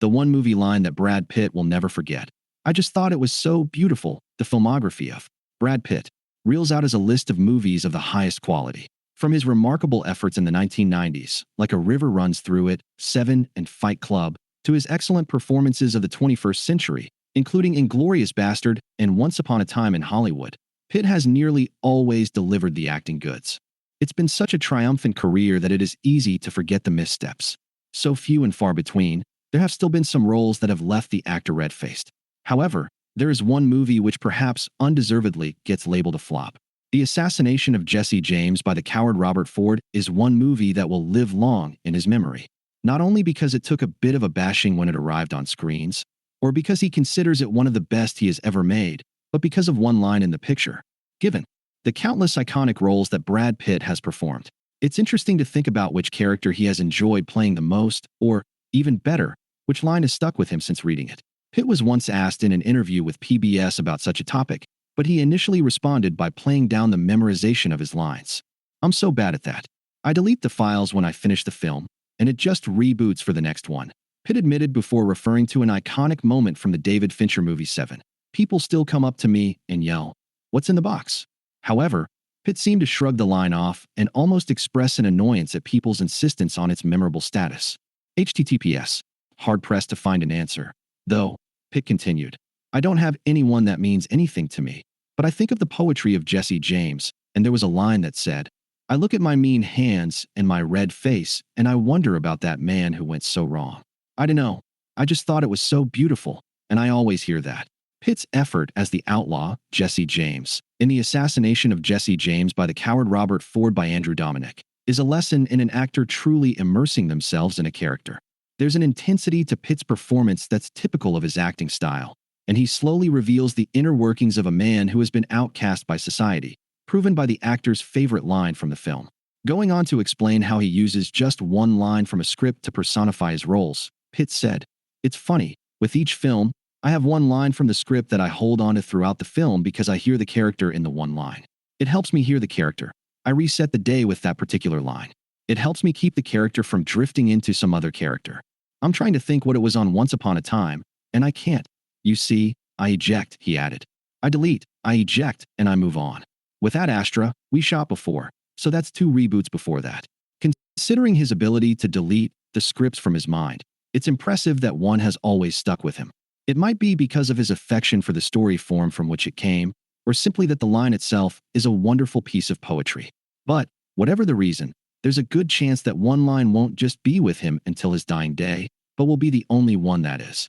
the one movie line that Brad Pitt will never forget. I just thought it was so beautiful. The filmography of Brad Pitt reels out as a list of movies of the highest quality. From his remarkable efforts in the 1990s, like A River Runs Through It, Seven, and Fight Club, to his excellent performances of the 21st century, including Inglourious Bastard and Once Upon a Time in Hollywood, Pitt has nearly always delivered the acting goods. It's been such a triumphant career that it is easy to forget the missteps. So few and far between, there have still been some roles that have left the actor red-faced. However, there is one movie which perhaps undeservedly gets labeled a flop. The assassination of Jesse James by the coward Robert Ford is one movie that will live long in his memory, not only because it took a bit of a bashing when it arrived on screens, or because he considers it one of the best he has ever made, but because of one line in the picture. Given the countless iconic roles that Brad Pitt has performed, it's interesting to think about which character he has enjoyed playing the most, or, even better, which line has stuck with him since reading it. Pitt was once asked in an interview with PBS about such a topic, but he initially responded by playing down the memorization of his lines. "I'm so bad at that. I delete the files when I finish the film, and it just reboots for the next one," Pitt admitted before referring to an iconic moment from the David Fincher movie Seven. "People still come up to me and yell, 'What's in the box?'" However, Pitt seemed to shrug the line off and almost express an annoyance at people's insistence on its memorable status. HTTPS. Hard-pressed to find an answer. Though, Pitt continued, "I don't have anyone that means anything to me, but I think of the poetry of Jesse James, and there was a line that said, 'I look at my mean hands and my red face, and I wonder about that man who went so wrong.' I don't know. I just thought it was so beautiful, and I always hear that." Pitt's effort as the outlaw, Jesse James, in the assassination of Jesse James by the coward Robert Ford by Andrew Dominic, is a lesson in an actor truly immersing themselves in a character. There's an intensity to Pitt's performance that's typical of his acting style, and he slowly reveals the inner workings of a man who has been outcast by society, proven by the actor's favorite line from the film. Going on to explain how he uses just one line from a script to personify his roles, Pitt said, "It's funny, with each film, I have one line from the script that I hold on to throughout the film because I hear the character in the one line. It helps me hear the character. I reset the day with that particular line. It helps me keep the character from drifting into some other character. I'm trying to think what it was on Once Upon a Time, and I can't. You see, I eject," he added. "I delete, I eject, and I move on. With Ad Astra, we shot before, so that's 2 reboots before that." Considering his ability to delete the scripts from his mind, it's impressive that one has always stuck with him. It might be because of his affection for the story form from which it came, or simply that the line itself is a wonderful piece of poetry. But, whatever the reason, there's a good chance that one line won't just be with him until his dying day, but will be the only one that is.